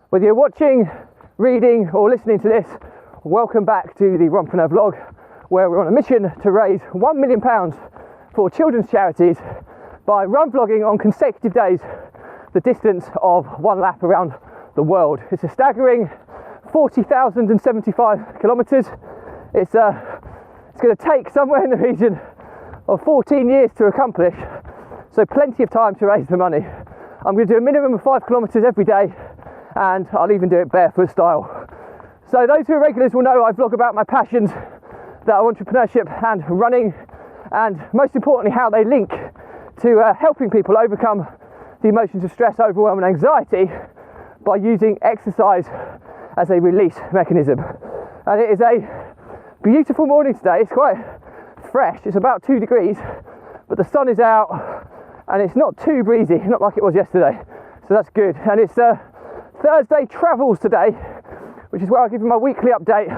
Whether you're watching, reading or listening to this, welcome back to the Runpreneur vlog, where we're on a mission to raise £1 million for children's charities by run vlogging on consecutive days the distance of one lap around the world. It's a staggering 40,075 kilometres. It's going to take somewhere in the region of 14 years to accomplish, so plenty of time to raise the money. I'm going to do a minimum of 5 kilometres every day, and I'll even do it barefoot style. So those who are regulars will know I vlog about my passions that are entrepreneurship and running, and most importantly how they link to helping people overcome the emotions of stress, overwhelm and anxiety by using exercise as a release mechanism. And it is a beautiful morning today. It's quite fresh, it's about 2 degrees, but the sun is out and it's not too breezy, not like it was yesterday, so that's good. And it's Thursday travels today, which is where I'll give you my weekly update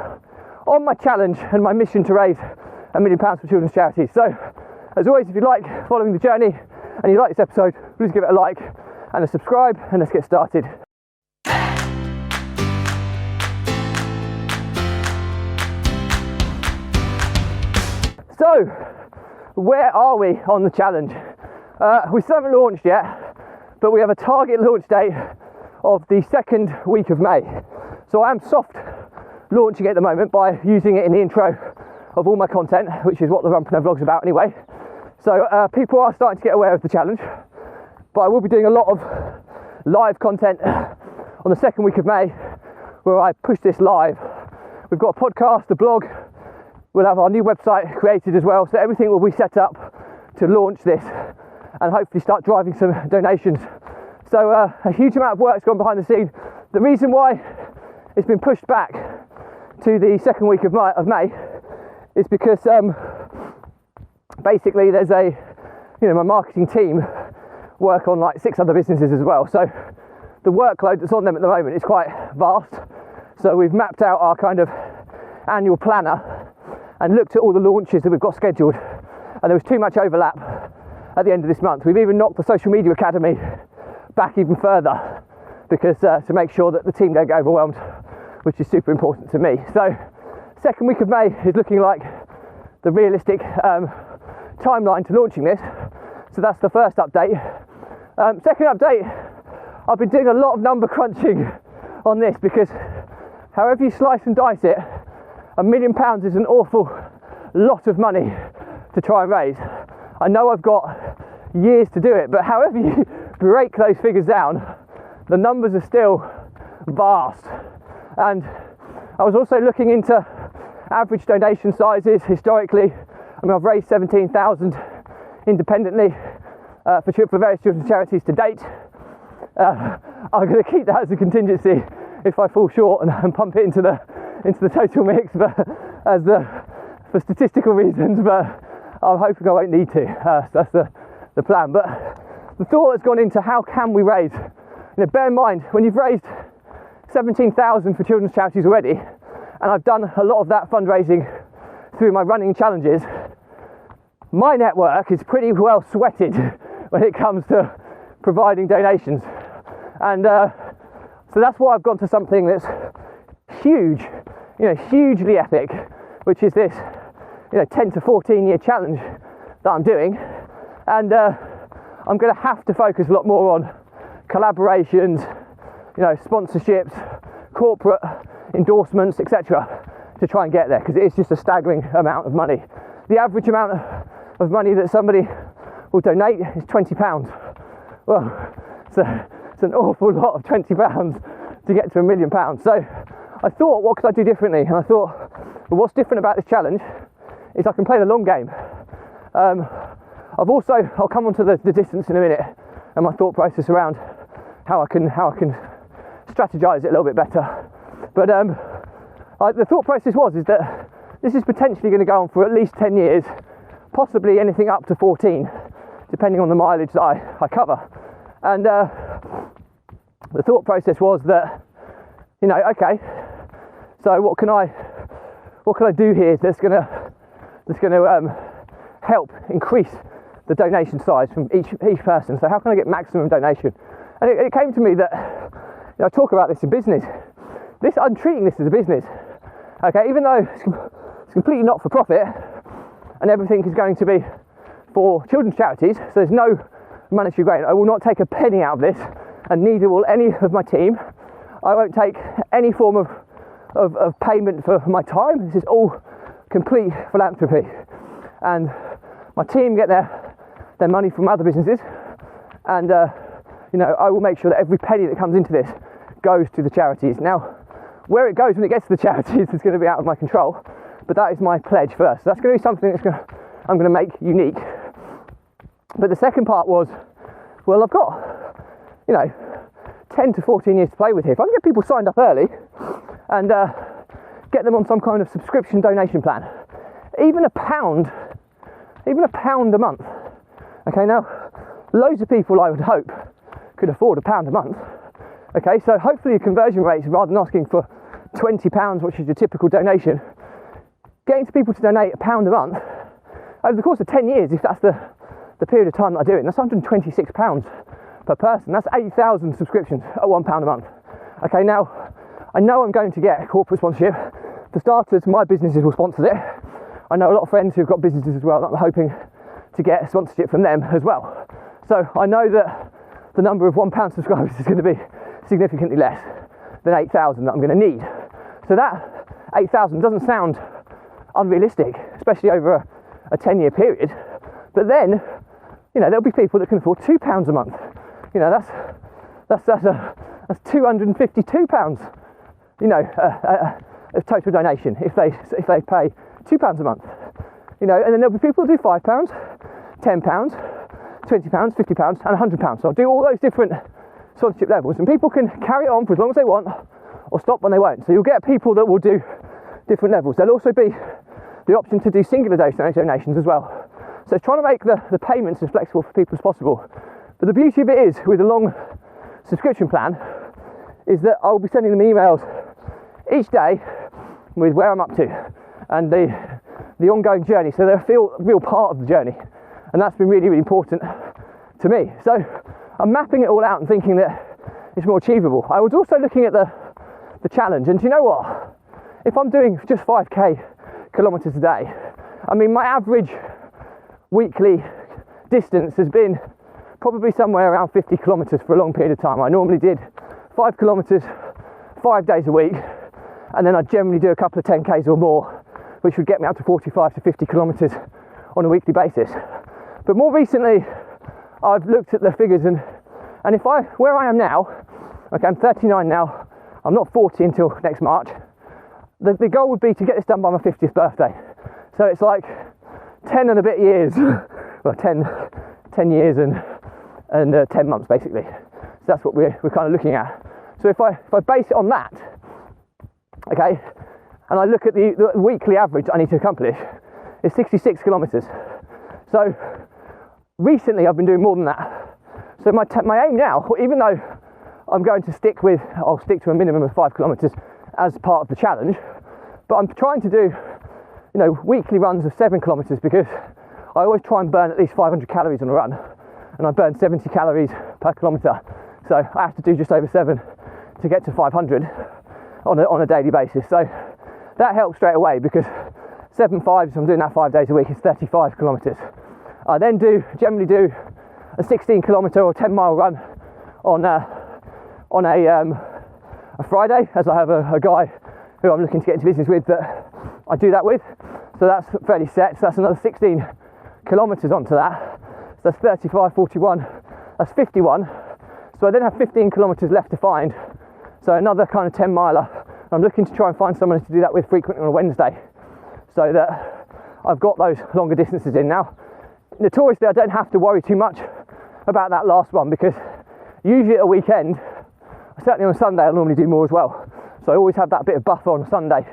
on my challenge and my mission to raise £1 million for children's charities. So, as always, if you like following the journey and you like this episode, please give it a like and a subscribe, and let's get started. So, where are we on the challenge? We still haven't launched yet, but we have a target launch date of the second week of May. So I am soft launching at the moment by using it in the intro of all my content, which is what the Runpreneur vlog's about anyway. So people are starting to get aware of the challenge, but I will be doing a lot of live content on the second week of May where I push this live. We've got a podcast, a blog, we'll have our new website created as well, so everything will be set up to launch this and hopefully start driving some donations. So a huge amount of work's gone behind the scenes. The reason why it's been pushed back to the second week of May is because basically there's my marketing team work on like 6 other businesses as well. So the workload that's on them at the moment is quite vast. So we've mapped out our kind of annual planner and looked at all the launches that we've got scheduled, and there was too much overlap at the end of this month. We've even knocked the Social Media Academy back even further because to make sure that the team don't get overwhelmed, which is super important to me. So second week of May is looking like the realistic timeline to launching this. So that's the first update. Second update, I've been doing a lot of number crunching on this because however you slice and dice it, £1 million is an awful lot of money to try and raise. I know I've got years to do it, but however you break those figures down, the numbers are still vast. And I was also looking into average donation sizes historically. I mean, I've raised 17,000 independently for various children's charities to date. I'm going to keep that as a contingency if I fall short and pump it into the total mix, but for statistical reasons. But I'm hoping I won't need to. So that's the plan. But the thought has gone into how can we raise. Bear in mind, when you've raised 17,000 for children's charities already, and I've done a lot of that fundraising through my running challenges, my network is pretty well sweated when it comes to providing donations. And so that's why I've gone to something that's huge, hugely epic, which is this 10 to 14 year challenge that I'm doing. And I'm going to have to focus a lot more on collaborations, sponsorships, corporate endorsements, etc., to try and get there, because it is just a staggering amount of money. The average amount of money that somebody will donate is £20. Well, it's an awful lot of £20 to get to £1 million. So I thought, what could I do differently? And I thought, well, what's different about this challenge is I can play the long game. I'll come on to the distance in a minute and my thought process around how I can strategize it a little bit better. But the thought process is that this is potentially going to go on for at least 10 years, possibly anything up to 14, depending on the mileage that I cover. And the thought process was that, okay, so what can I do here that's going to help increase the donation size from each person? So how can I get maximum donation? And it came to me that I talk about this in business. I'm treating this as a business. Okay, even though it's completely not for profit and everything is going to be for children's charities, so there's no monetary gain. I will not take a penny out of this, and neither will any of my team. I won't take any form of payment for my time. This is all complete philanthropy, and my team get their money from other businesses, and I will make sure that every penny that comes into this goes to the charities. Now, where it goes when it gets to the charities is going to be out of my control, but that is my pledge first. So that's going to be something I'm going to make unique. But the second part was, well, I've got 10 to 14 years to play with here. If I can get people signed up early and get them on some kind of subscription donation plan, even a pound a month. Okay, now loads of people, I would hope, could afford £1 a month. Okay, so hopefully the conversion rates, rather than asking for £20, which is your typical donation, getting to people to donate £1 a month over the course of 10 years, if that's the period of time that I do it, that's £126 per person. That's 8,000 subscriptions at £1 a month. Okay, now I know I'm going to get corporate sponsorship. For starters, my businesses will sponsor it. I know a lot of friends who've got businesses as well that I'm hoping to get sponsorship from them as well. So I know that the number of £1 subscribers is going to be significantly less than 8,000 that I'm going to need. So that 8,000 doesn't sound unrealistic, especially over a 10-year period. But then, there'll be people that can afford £2 a month. That's £252. A total donation if they pay £2 a month. And then there'll be people that do £5, £10, £20, £50, and £100. So I'll do all those different sponsorship levels, and people can carry it on for as long as they want, or stop when they won't. So you'll get people that will do different levels. There'll also be the option to do singular donations as well. So it's trying to make the payments as flexible for people as possible. But the beauty of it is, with a long subscription plan, is that I'll be sending them emails each day with where I'm up to and the ongoing journey, so they'll feel a real part of the journey, and that's been really, really important to me. So I'm mapping it all out and thinking that it's more achievable. I was also looking at the challenge, and do you know what? If I'm doing just 5k kilometres a day, I mean, my average weekly distance has been probably somewhere around 50 kilometres for a long period of time. I normally did 5 kilometres 5 days a week, and then I generally do a couple of 10k's or more, which would get me up to 45 to 50 kilometres on a weekly basis. But more recently, I've looked at the figures, and if where I am now, okay, I'm 39 now, I'm not 40 until next March. The goal would be to get this done by my 50th birthday. So it's like 10 and a bit years, well, 10 years and 10 months basically. So that's what we're kind of looking at. So if I base it on that, okay, and I look at the weekly average I need to accomplish, it's 66 kilometres. So recently I've been doing more than that. So my aim now, even though I'm going to I'll stick to a minimum of 5 kilometres as part of the challenge, but I'm trying to do, weekly runs of 7 kilometres, because I always try and burn at least 500 calories on a run, and I burn 70 calories per kilometre. So I have to do just over 7 to get to 500 on a daily basis. So that helps straight away, because 7.5, if I'm doing that 5 days a week, is 35 kilometres. I then generally do a 16 kilometre or 10 mile run on a Friday, as I have a guy who I'm looking to get into business with that I do that with. So that's fairly set. So that's another 16 kilometres onto that. So that's 35, 41, that's 51. So I then have 15 kilometres left to find. So another kind of 10 miler. I'm looking to try and find someone to do that with frequently on a Wednesday, so that I've got those longer distances in. Now, notoriously, I don't have to worry too much about that last one, because usually at a weekend, certainly on a Sunday, I'll normally do more as well. So I always have that bit of buffer on a Sunday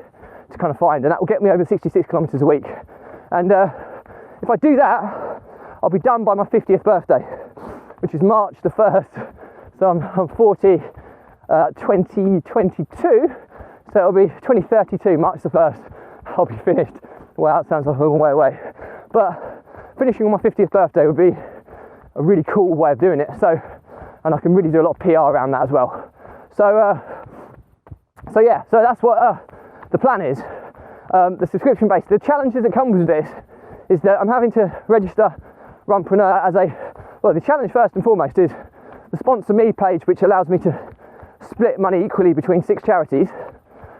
to kind of find, and that will get me over 66 kilometres a week. And if I do that, I'll be done by my 50th birthday, which is March the 1st. So I'm 40, 2022, so it'll be 2032, March the 1st, I'll be finished. Wow, that sounds like a long way away. But finishing on my 50th birthday would be a really cool way of doing it. So, and I can really do a lot of PR around that as well. So yeah, so that's what the plan is. The subscription base. The challenges that come with this is that I'm having to register Runpreneur as the challenge first and foremost is the sponsor me page, which allows me to split money equally between 6 charities.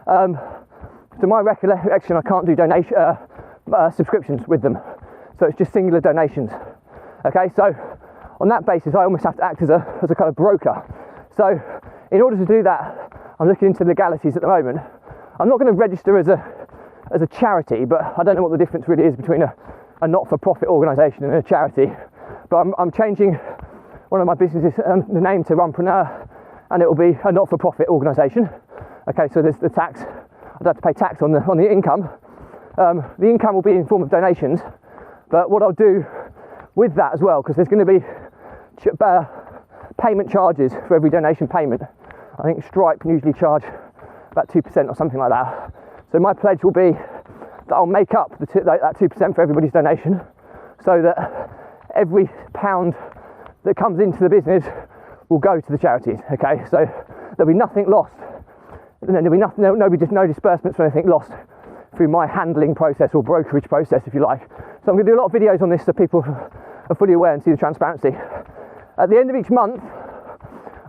To my recollection, I can't do subscriptions with them, so it's just singular donations. Okay, so on that basis, I almost have to act as a kind of broker. So in order to do that, I'm looking into legalities at the moment. I'm not going to register as a charity, but I don't know what the difference really is between a not-for-profit organisation and a charity. But I'm changing one of my businesses, the name to Runpreneur, and it will be a not-for-profit organisation. Okay, so there's the tax. I don't have to pay tax on the income. The income will be in form of donations, but what I'll do with that as well, because there's going to be payment charges for every donation payment. I think Stripe usually charge about 2% or something like that. So my pledge will be that I'll make up that 2% for everybody's donation, so that every pound that comes into the business will go to the charities. Okay, so there'll be nothing lost, and then there'll be no disbursements or anything lost through my handling process or brokerage process, if you like. So I'm going to do a lot of videos on this so people are fully aware and see the transparency. At the end of each month,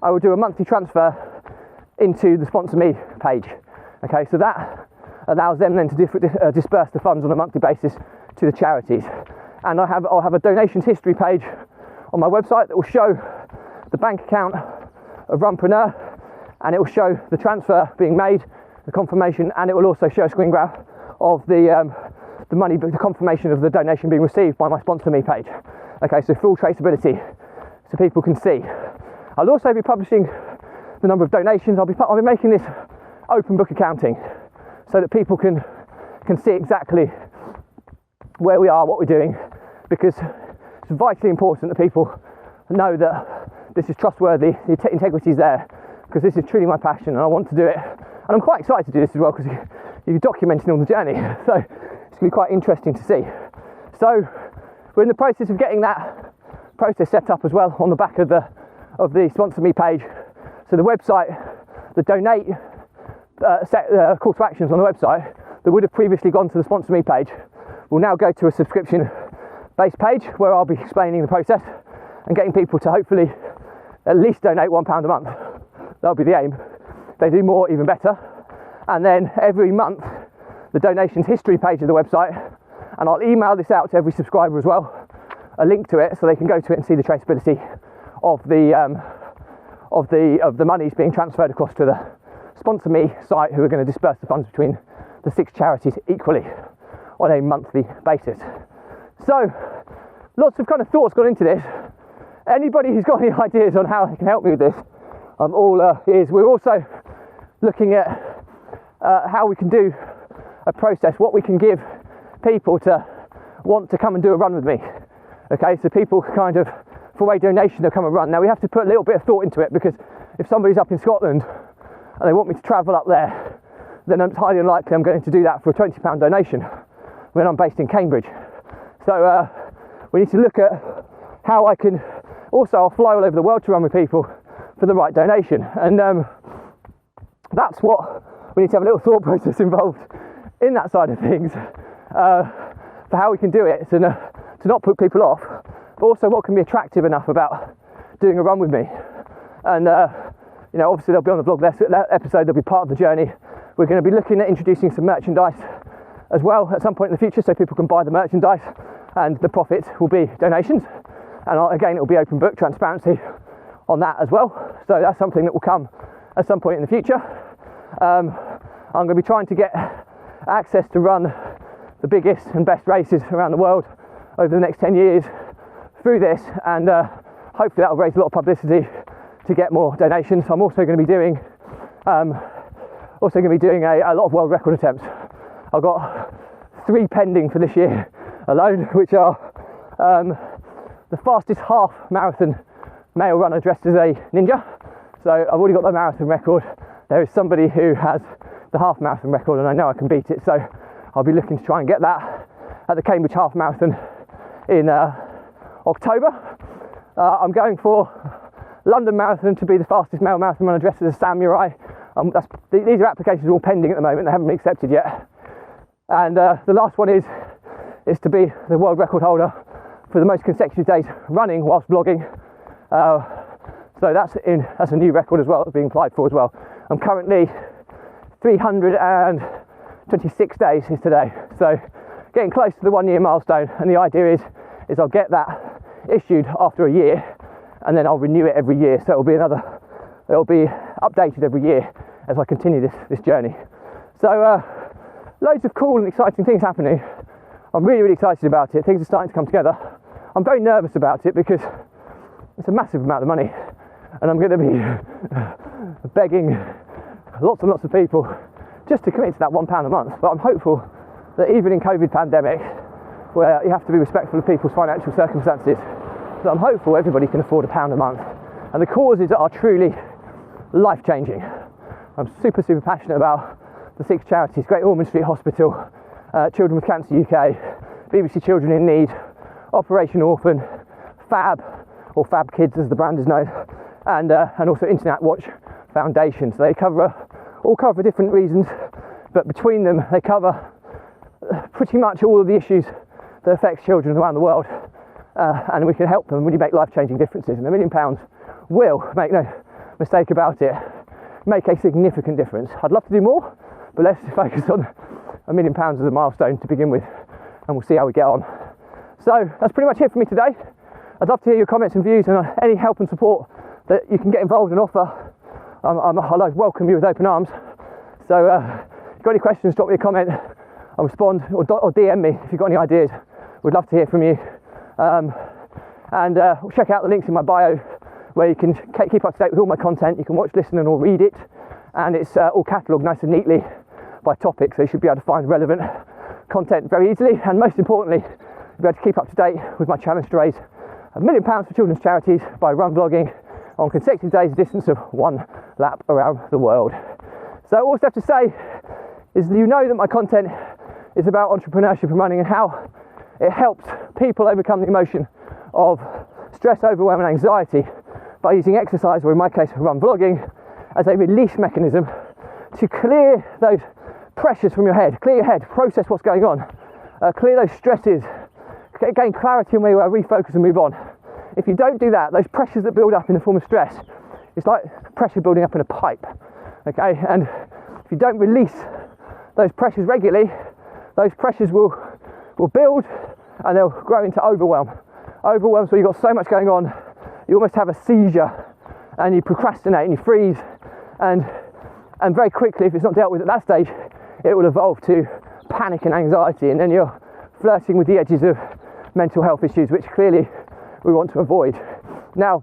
I will do a monthly transfer into the sponsor me page. Okay, so that allows them then to disperse the funds on a monthly basis to the charities. And I'll have a donations history page on my website that will show the bank account of Runpreneur, and it will show the transfer being made, the confirmation, and it will also show a screen grab of the money, the confirmation of the donation being received by my sponsor me page. Okay, so full traceability, so people can see. I'll also be publishing the number of donations. I'll be making this open book accounting, so that people can see exactly where we are, what we're doing, because it's vitally important that people know that this is trustworthy, the integrity is there, because this is truly my passion and I want to do it. And I'm quite excited to do this as well, because you're documenting on the journey, so it's going to be quite interesting to see. So we're in the process of getting that process set up as well on the back of the sponsor me page. So the website, the donate call to actions on the website that would have previously gone to the sponsor me page will now go to a subscription based page, where I'll be explaining the process and getting people to hopefully at least donate £1 a month. That'll be the aim. If they do more, even better. And then every month, the donations history page of the website, and I'll email this out to every subscriber as well, a link to it so they can go to it and see the traceability of the monies being transferred across to the sponsor me site, who are going to disperse the funds between the 6 charities equally on a monthly basis. So lots of kind of thoughts gone into this. Anybody who's got any ideas on how they can help me with this, I'm all ears. We're also looking at how we can do a process, what we can give people to want to come and do a run with me. Okay, so people kind of, for a donation, they'll come and run. Now we have to put a little bit of thought into it, because if somebody's up in Scotland and they want me to travel up there, then it's highly unlikely I'm going to do that for a £20 donation when I'm based in Cambridge. So we need to look at how I can, also I'll fly all over the world to run with people for the right donation, and that's what we need to have a little thought process involved in that side of things, for how we can do it, to not put people off, but also what can be attractive enough about doing a run with me. And obviously they'll be on the blog episode, they'll be part of the journey. We're going to be looking at introducing some merchandise as well at some point in the future, so people can buy the merchandise and the profits will be donations. And again, it will be open book transparency on that as well. So that's something that will come at some point in the future. I'm going to be trying to get access to run the biggest and best races around the world over the next 10 years through this, and hopefully that will raise a lot of publicity to get more donations. I'm also going to be doing a lot of world record attempts. I've got 3 pending for this year alone, which are the fastest half marathon male runner dressed as a ninja. So I've already got the marathon record. There is somebody who has the half marathon record, and I know I can beat it, so I'll be looking to try and get that at the Cambridge Half Marathon in October. I'm going for London Marathon to be the fastest male marathon runner dressed as a samurai. These are applications all pending at the moment, they haven't been accepted yet. And the last one is to be the world record holder for the most consecutive days running whilst vlogging. So that's a new record as well, that's being applied for as well. I'm currently 326 days is today, so getting close to the 1 year milestone, and the idea is I'll get that issued after a year, and then I'll renew it every year, so it'll be updated every year as I continue this journey. So loads of cool and exciting things happening. I'm really, really excited about it. Things are starting to come together. I'm very nervous about it because it's a massive amount of money, and I'm going to be begging lots and lots of people just to commit to that £1 a month. But I'm hopeful that even in COVID pandemic, where you have to be respectful of people's financial circumstances, that I'm hopeful everybody can afford £1 a month. And the causes are truly life-changing. I'm super, super passionate about the 6 charities: Great Ormond Street Hospital, Children with Cancer UK, BBC Children in Need, Operation Orphan, FAB, or Fab Kids as the brand is known, and also Internet Watch Foundation. So they all cover different reasons, but between them they cover pretty much all of the issues that affect children around the world, and we can help them really make life-changing differences. And £1 million will, make no mistake about it, make a significant difference. I'd love to do more, but let's focus on £1 million as a milestone to begin with, and we'll see how we get on. So that's pretty much it for me today. I'd love to hear your comments and views, and any help and support that you can get involved and offer. I'll welcome you with open arms. So if you've got any questions, drop me a comment. I'll respond, or DM me if you've got any ideas. We'd love to hear from you. Check out the links in my bio where you can keep up to date with all my content. You can watch, listen, and or read it, and it's all catalogued nice and neatly by topic, so you should be able to find relevant content very easily. And most importantly, you'll be able to keep up to date with my challenge to raise £1 million for children's charities by run vlogging on consecutive days, a distance of 1 lap around the world. So all I have to say is you know that my content is about entrepreneurship and running, and how it helps people overcome the emotion of stress, overwhelm and anxiety by using exercise, or in my case run vlogging, as a release mechanism to clear those pressures from your head, clear your head, process what's going on, clear those stresses, gain clarity on where you are, refocus and move on. If you don't do that, those pressures that build up in the form of stress, it's like pressure building up in a pipe, okay? And if you don't release those pressures regularly, those pressures will build and they'll grow into overwhelm. Overwhelm, so you've got so much going on, you almost have a seizure, and you procrastinate and you freeze, and very quickly, if it's not dealt with at that stage, it will evolve to panic and anxiety, and then you're flirting with the edges of mental health issues, which clearly we want to avoid. Now,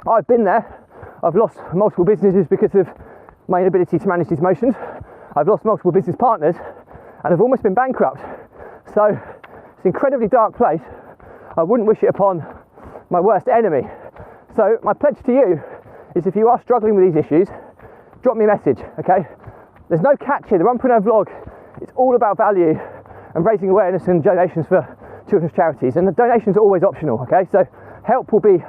I've been there. I've lost multiple businesses because of my inability to manage these emotions. I've lost multiple business partners, and I've almost been bankrupt. So it's an incredibly dark place. I wouldn't wish it upon my worst enemy. So my pledge to you is, if you are struggling with these issues, drop me a message, okay? There's no catch here. The Runpreneur vlog, it's all about value and raising awareness and donations for children's charities, and the donations are always optional, okay? So help will be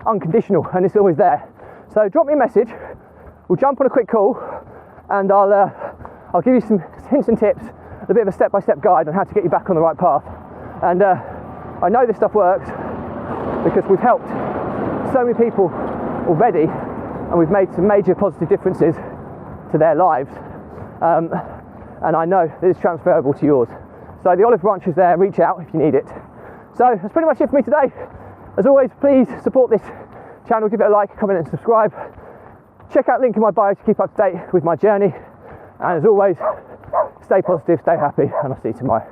unconditional and it's always there. So drop me a message, we'll jump on a quick call, and I'll give you some hints and tips, a bit of a step-by-step guide on how to get you back on the right path. And I know this stuff works because we've helped so many people already, and we've made some major positive differences to their lives, and I know that it's transferable to yours. So the olive branch is there, reach out if you need it. So that's pretty much it for me today. As always, please support this channel, give it a like, comment and subscribe. Check out the link in my bio to keep up to date with my journey. And as always, stay positive, stay happy, and I'll see you tomorrow.